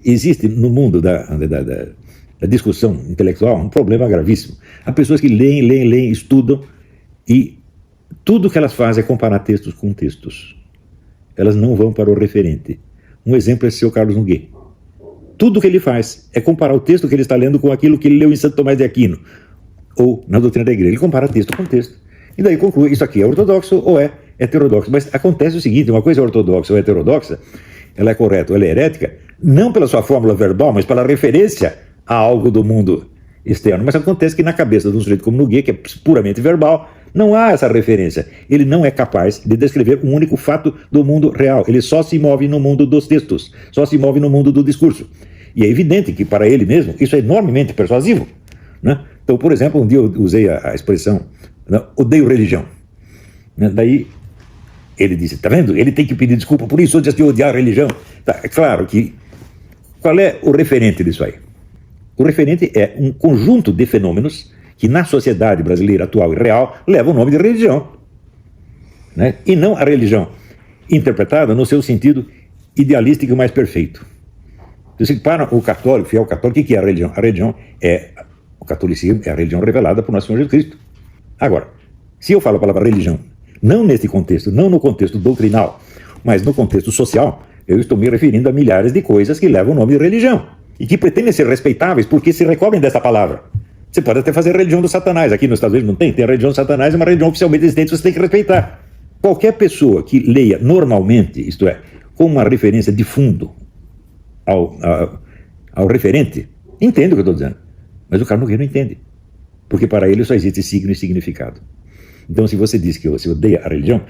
existe no mundo da discussão intelectual um problema gravíssimo. Há pessoas que leem, estudam, e tudo que elas fazem é comparar textos com textos. Elas não vão para o referente. Um exemplo é o seu Carlos Nogueira. Tudo que ele faz é comparar o texto que ele está lendo com aquilo que ele leu em Santo Tomás de Aquino, ou na doutrina da igreja. Ele compara texto com texto. E daí conclui, isso aqui é ortodoxo ou é heterodoxo. Mas acontece o seguinte, uma coisa é ortodoxa ou heterodoxa, ela é correta ou ela é herética, não pela sua fórmula verbal, mas pela referência a algo do mundo externo. Mas acontece que na cabeça de um sujeito como Nogueira, que é puramente verbal, não há essa referência. Ele não é capaz de descrever um único fato do mundo real. Ele só se move no mundo dos textos, só se move no mundo do discurso. E é evidente que para ele mesmo isso é enormemente persuasivo, né? Então, por exemplo, um dia eu usei a expressão, né, odeio religião, né? Daí ele disse, tá vendo? Ele tem que pedir desculpa por isso antes de odiar a religião. Tá, é claro que... Qual é o referente disso aí? O referente é um conjunto de fenômenos que na sociedade brasileira atual e real leva o nome de religião, né? E não a religião interpretada no seu sentido idealístico mais perfeito. Então, para o católico, fiel católico, o que é a religião? A religião é, o catolicismo é a religião revelada por nosso Senhor Jesus Cristo. Agora, se eu falo a palavra religião, não nesse contexto, não no contexto doutrinal, mas no contexto social, eu estou me referindo a milhares de coisas que levam o nome de religião e que pretendem ser respeitáveis porque se recobrem dessa palavra. Você pode até fazer a religião do Satanás, aqui nos Estados Unidos não tem, tem a religião do Satanás, é uma religião oficialmente existente, você tem que respeitar. Qualquer pessoa que leia normalmente, isto é, com uma referência de fundo ao referente, entende o que eu estou dizendo. Mas o Carlos Nogueira não entende, porque para ele só existe signo e significado. Então, se você diz que você odeia a religião,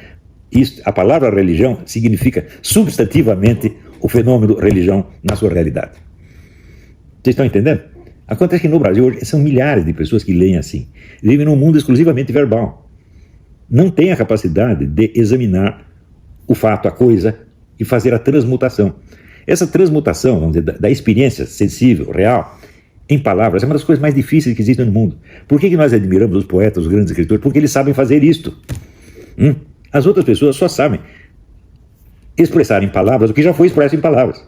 a palavra religião significa substantivamente o fenômeno religião na sua realidade. Vocês estão entendendo? Acontece que no Brasil hoje são milhares de pessoas que leem assim, vivem num mundo exclusivamente verbal. Não têm a capacidade de examinar o fato, a coisa, e fazer a transmutação. Essa transmutação, vamos dizer, da experiência sensível, real, em palavras, é uma das coisas mais difíceis que existem no mundo. Por que nós admiramos os poetas, os grandes escritores? Porque eles sabem fazer isto. As outras pessoas só sabem expressar em palavras o que já foi expresso em palavras.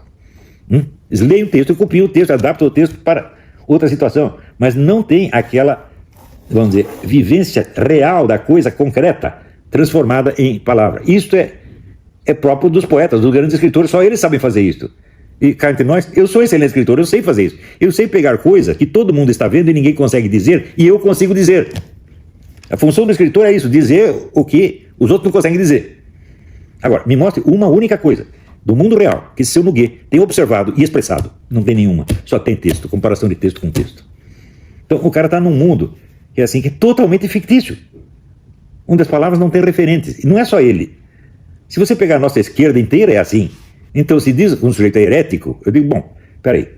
Eles leem o texto, copiam o texto, adaptam o texto para outra situação, mas não tem aquela, vamos dizer, vivência real da coisa concreta, transformada em palavra. Isto é próprio dos poetas, dos grandes escritores, só eles sabem fazer isso. E cá entre nós, eu sou excelente escritor, eu sei fazer isso. Eu sei pegar coisas que todo mundo está vendo e ninguém consegue dizer, e eu consigo dizer. A função do escritor é isso, dizer o que os outros não conseguem dizer. Agora, me mostre uma única coisa do mundo real que seu Nogueira tem observado e expressado. Não tem nenhuma, só tem texto, comparação de texto com texto. Então o cara está num mundo que é assim, que é totalmente fictício, onde as palavras não têm referentes. E não é só ele. Se você pegar a nossa esquerda inteira é assim. Então se diz que um sujeito é herético, eu digo, bom, peraí,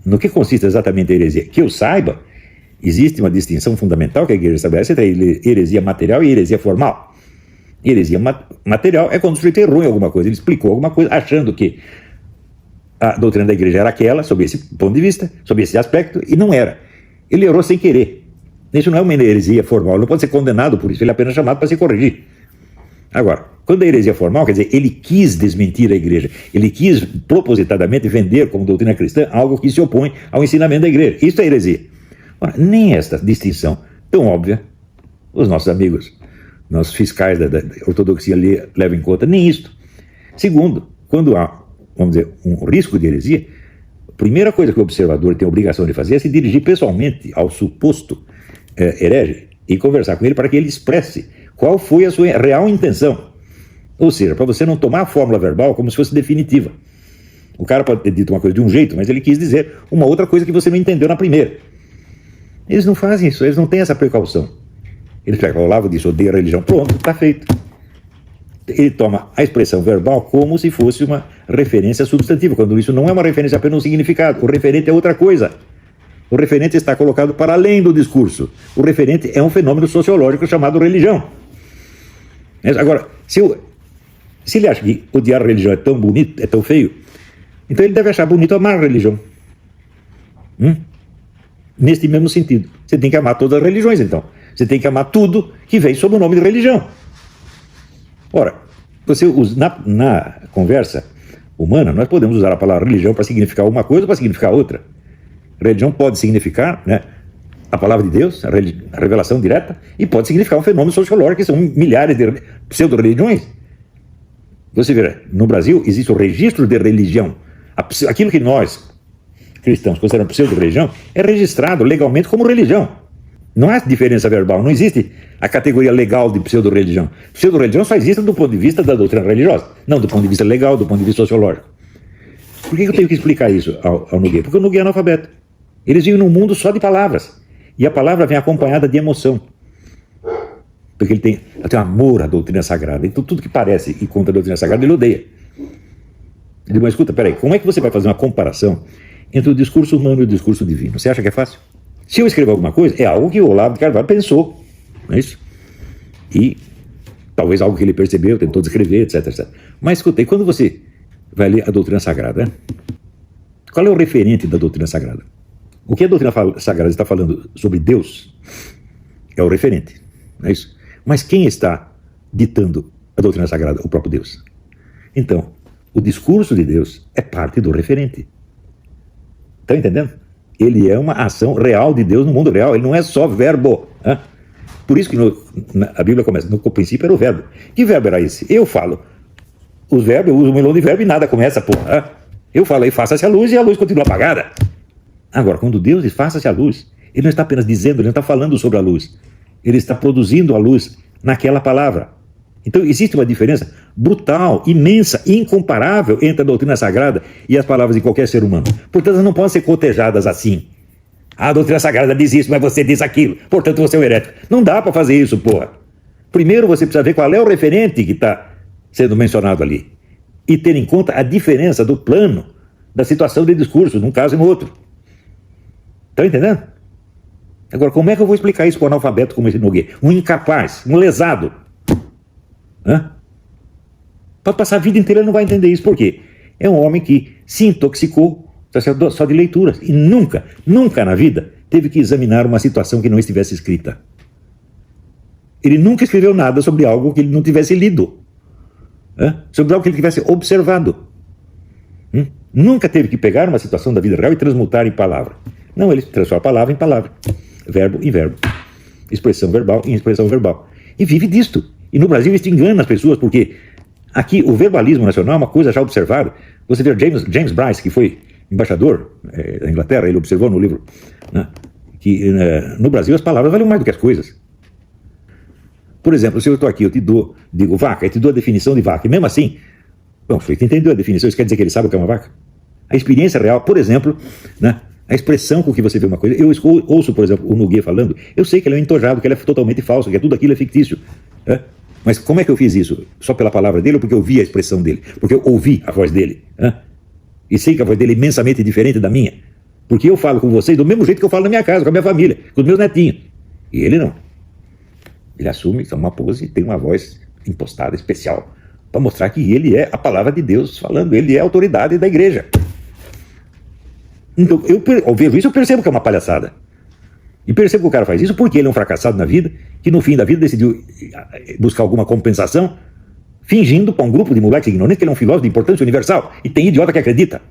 no que consiste exatamente a heresia? Que eu saiba, existe uma distinção fundamental que a igreja estabelece entre a heresia material e a heresia formal. Heresia material é quando o sujeito errou em alguma coisa, ele explicou alguma coisa achando que a doutrina da igreja era aquela, sob esse ponto de vista, sob esse aspecto, e não era. Ele errou sem querer. Isso não é uma heresia formal, ele não pode ser condenado por isso, ele é apenas chamado para se corrigir. Agora, quando a heresia formal, quer dizer, ele quis desmentir a igreja, ele quis propositadamente vender como doutrina cristã algo que se opõe ao ensinamento da igreja. Isso é heresia. Ora, nem esta distinção tão óbvia, os nossos amigos, nossos fiscais da ortodoxia levam em conta, nem isto. Segundo, quando há, vamos dizer, um risco de heresia, a primeira coisa que o observador tem a obrigação de fazer é se dirigir pessoalmente ao suposto herege e conversar com ele para que ele expresse qual foi a sua real intenção. Ou seja, para você não tomar a fórmula verbal como se fosse definitiva. O cara pode ter dito uma coisa de um jeito, mas ele quis dizer uma outra coisa que você não entendeu na primeira. Eles não fazem isso, eles não têm essa precaução. Eles pegam o Olavo disso, odeia a religião, pronto, está feito. Ele toma a expressão verbal como se fosse uma referência substantiva, quando isso não é uma referência apenas um significado. O referente é outra coisa. O referente está colocado para além do discurso. O referente é um fenômeno sociológico chamado religião. Agora, se ele acha que odiar a religião é tão bonito, é tão feio, então ele deve achar bonito amar a religião. Neste mesmo sentido. Você tem que amar todas as religiões, então. Você tem que amar tudo que vem sob o nome de religião. Ora, você usa, na conversa, humana, nós podemos usar a palavra religião para significar uma coisa ou para significar outra. Religião pode significar, né, a palavra de Deus, a revelação direta, e pode significar um fenômeno sociológico, que são milhares de pseudo-religiões. Você vê, no Brasil existe o registro de religião. Aquilo que nós, cristãos, consideramos pseudo-religião, é registrado legalmente como religião. Não há diferença verbal, não existe a categoria legal de pseudo-religião. Pseudo-religião só existe do ponto de vista da doutrina religiosa, não do ponto de vista legal, do ponto de vista sociológico. Por que eu tenho que explicar isso ao Nogueira? Porque o Nogueira é analfabeto. Eles vivem num mundo só de palavras. E a palavra vem acompanhada de emoção. Porque ele tem um amor à doutrina sagrada. Então tudo que parece e contra a doutrina sagrada ele odeia. Ele diz, mas escuta, peraí, como é que você vai fazer uma comparação entre o discurso humano e o discurso divino? Você acha que é fácil? Se eu escrever alguma coisa, é algo que o Olavo de Carvalho pensou. Não é isso? E talvez algo que ele percebeu, tentou descrever, etc, etc. Mas escuta, e quando você vai ler a doutrina sagrada, né? Qual é o referente da doutrina sagrada? O que a doutrina sagrada está falando sobre Deus é o referente, não é isso? Mas quem está ditando a doutrina sagrada? O próprio Deus. Então, o discurso de Deus é parte do referente. Está entendendo? Ele é uma ação real de Deus no mundo real, ele não é só verbo. Hein? Por isso que a Bíblia começa, no princípio era o verbo. Que verbo era esse? Eu falo. Os verbos, eu uso um milhão de verbos e nada começa, porra. Hein? Eu falo aí, faça-se a luz e a luz continua apagada. Agora, quando Deus diz faça-se a luz, ele não está apenas dizendo, ele não está falando sobre a luz. Ele está produzindo a luz naquela palavra. Então existe uma diferença brutal, imensa, incomparável entre a doutrina sagrada e as palavras de qualquer ser humano. Portanto, elas não podem ser cotejadas assim. A doutrina sagrada diz isso, mas você diz aquilo. Portanto, você é um herético. Não dá para fazer isso, porra. Primeiro você precisa ver qual é o referente que está sendo mencionado ali. E ter em conta a diferença do plano da situação de discurso, num caso e no outro. Estão entendendo? Agora, como é que eu vou explicar isso para um analfabeto como esse Nogueira? Um incapaz, um lesado. Hã? Pode passar a vida inteira e não vai entender isso. Por quê? É um homem que se intoxicou só de leituras. E nunca, nunca na vida teve que examinar uma situação que não estivesse escrita. Ele nunca escreveu nada sobre algo que ele não tivesse lido. Hã? Sobre algo que ele tivesse observado. Nunca teve que pegar uma situação da vida real e transmutar em palavra. Não, ele transforma palavra em palavra, verbo em verbo, expressão verbal em expressão verbal. E vive disto. E no Brasil isso engana as pessoas, porque aqui o verbalismo nacional é uma coisa já observada. Você vê James Bryce, que foi embaixador da Inglaterra, ele observou no livro, né, que no Brasil as palavras valem mais do que as coisas. Por exemplo, se eu estou aqui, eu te digo vaca, eu te dou a definição de vaca, e mesmo assim, bom, você entendeu a definição, isso quer dizer que ele sabe o que é uma vaca? A experiência real, por exemplo, né, a expressão com que você vê uma coisa. Eu ouço, por exemplo, o Nogueira falando, eu sei que ele é um entojado, que ele é totalmente falso, que tudo aquilo é fictício. Né? Mas como é que eu fiz isso? Só pela palavra dele ou porque eu vi a expressão dele? Porque eu ouvi a voz dele. Né? E sei que a voz dele é imensamente diferente da minha. Porque eu falo com vocês do mesmo jeito que eu falo na minha casa, com a minha família, com os meus netinhos. E ele não. Ele assume uma pose e tem uma voz impostada, especial, para mostrar que ele é a palavra de Deus falando, ele é a autoridade da igreja. Então, eu vejo isso, eu percebo que é uma palhaçada. E percebo que o cara faz isso porque ele é um fracassado na vida, que no fim da vida decidiu buscar alguma compensação, fingindo para um grupo de moleques ignorantes que ele é um filósofo de importância universal, e tem idiota que acredita.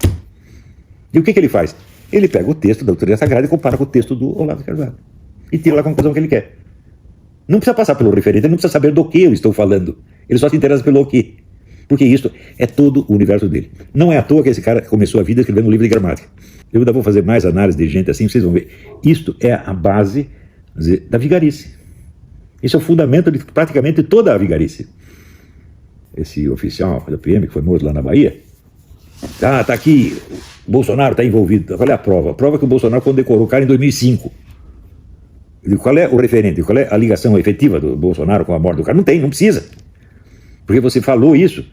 E o que ele faz? Ele pega o texto da doutrina sagrada e compara com o texto do Olavo de Carvalho. E tira lá a conclusão que ele quer. Não precisa passar pelo referente, ele não precisa saber do que eu estou falando. Ele só se interessa pelo que. Porque isso é todo o universo dele. Não é à toa que esse cara começou a vida escrevendo um livro de gramática. Eu ainda vou fazer mais análise de gente assim, vocês vão ver. Isto é a base da vigarice. Isso é o fundamento de praticamente toda a vigarice. Esse oficial da PM que foi morto lá na Bahia, tá aqui, o Bolsonaro está envolvido. Qual é a prova? A prova é que o Bolsonaro condecorou o cara em 2005. Qual é o referente? Qual é a ligação efetiva do Bolsonaro com a morte do cara? Não tem, não precisa. Porque você falou isso,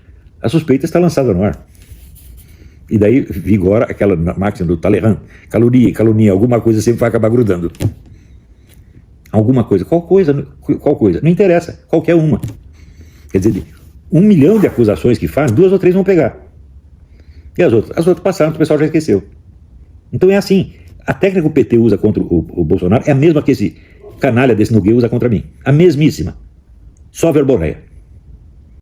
a suspeita está lançada no ar. E daí vigora aquela máxima do Talleyrand. Calunia, alguma coisa sempre vai acabar grudando. Alguma coisa. Qual coisa? Qual coisa? Não interessa. Qualquer uma. Quer dizer, de 1 milhão de acusações que faz, 2 ou 3 vão pegar. E as outras? As outras passaram, o pessoal já esqueceu. Então é assim. A técnica que o PT usa contra o Bolsonaro é a mesma que esse canalha desse Nogueira usa contra mim. A mesmíssima. Só verborreia.